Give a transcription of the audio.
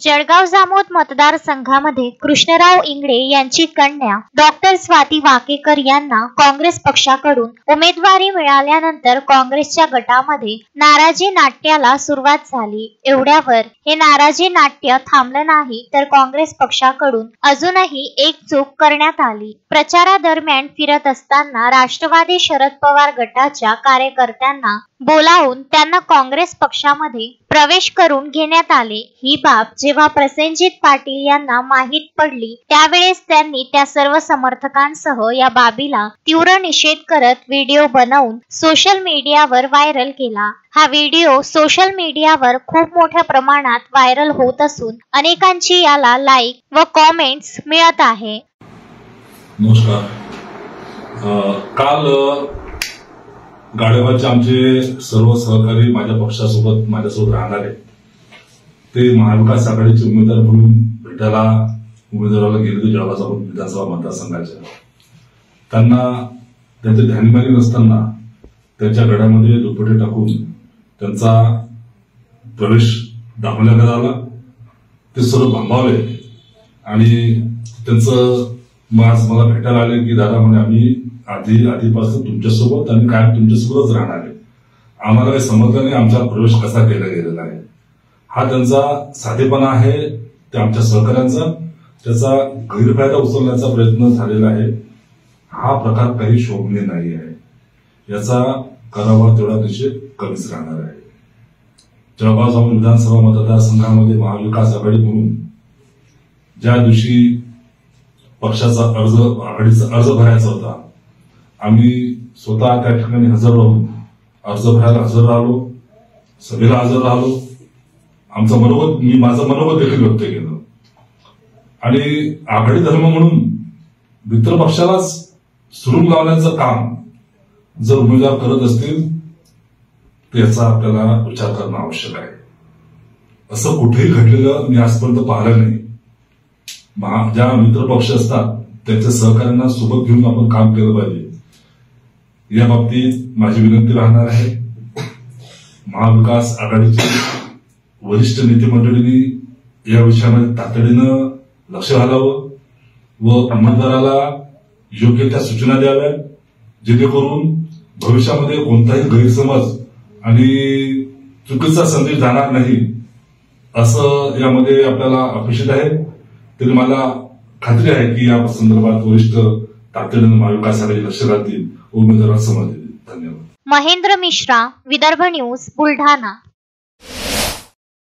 जळगाव जामोद मतदारसंघामध्ये कृष्णराव इंगळे यांची कन्या डॉक्टर स्वाती वाकेकर यांना काँग्रेस पक्षाकडून उमेदवारी मिळाल्यानंतर काँग्रेसच्या गटामध्ये नाराजी नाट्याला सुरुवात झाली। एवढ्यावर हे नाराजी नाट्य थांबलं नाही तर काँग्रेस पक्षाकडून अजूनही एक चूक करण्यात आली। प्रचारादरम्यान फिरत असताना राष्ट्रवादी शरद पवार गटाच्या कार्यकर्त्यांना बोलावून त्यांना काँग्रेस पक्षामध्ये प्रवेश करून घेण्यात आले। ही बाब जेव्हा प्रसेनजित पाटील यांना माहीत पडली त्यावेळेस त्यांनी त्या सर्व समर्थकांसह या बाबीला तीव्र निषेध करत व्हिडिओ बनवून सोशल मीडियावर व्हायरल केला। हा व्हिडिओ सोशल मीडियावर खूप मोठ्या प्रमाणात व्हायरल होत असून अनेकांची याला लाईक व कॉमेंट्स मिळत आहे। नमस्कार। काल गाडेवाचे आमचे सर्व सहकारी माझ्यासोबत राहणारे ते महाविकास आघाडीचे उमेदवार म्हणून भेटायला उमेदवाराला गेले होते जळगाव विधानसभा मतदारसंघाच्या। त्यांना त्यांचे ध्यानमानी नसताना त्यांच्या गडामध्ये दुपटे टाकून त्यांचा प्रवेश दाखवण्यात आला। ते सर्व भांबावले आणि त्यांचं आज मला भेटायला आले की दादा म्हणे आम्ही आधीपासून तुमच्यासोबत आणि कायम तुमच्यासोबतच राहणार आहे। आम्हाला काही समजलं नाही आमचा प्रवेश कसा केला गेलेला आहे। हा त्यांचा साधेपणा आहे, ते आमच्या सहकाऱ्यांचा त्याचा गैरफायदा उचलण्याचा प्रयत्न झालेला आहे। हा प्रकार काही शोभनीय नाही आहे। याचा करावा तेवढा निषेध कमीच राहणार आहे। जळगाव जामोद विधानसभा मतदारसंघामध्ये महाविकास आघाडी म्हणून ज्या दिवशी पक्षाचा आघाडीचा अर्ज भरायचा होता आम्ही स्वतः त्या ठिकाणी हजर राहून अर्ज भरायला हजर राहिलो, सभेला हजर राहिलो। मी माझं मनोगत देखील व्यक्त केलं आणि आघाडी धर्म म्हणून मित्र पक्षालाच सुरुंग लावण्याचं काम जर उमेदवार करत असतील तर याचा आपल्याला विचार करणं आवश्यक आहे। असं कुठेही घडलेलं मी आजपर्यंत पाहिलं नाही। ज्या मित्र पक्ष असतात त्यांच्या सहकार्यांना सोबत घेऊन आपण काम केलं पाहिजे। या बाबतीत माझी विनंती राहणार आहे, महाविकास आघाडीचे वरिष्ठ नेते मंडळींनी या विषयामध्ये तातडीनं लक्ष घालावं व उमेदवाराला योग्य त्या सूचना द्याव्यात, जेणेकरून भविष्यामध्ये कोणताही गैरसमज आणि चुकीचा संदेश जाणार नाही असं यामध्ये आपल्याला अपेक्षित आहे। तरी मला खात्री आहे की या संदर्भात वरिष्ठ तातडीनं महाविकास आघाडी लक्ष घालतील, उमेदवाराला समज देतील। धन्यवाद। महेंद्र मिश्रा, विदर्भ न्यूज, बुलढाणा।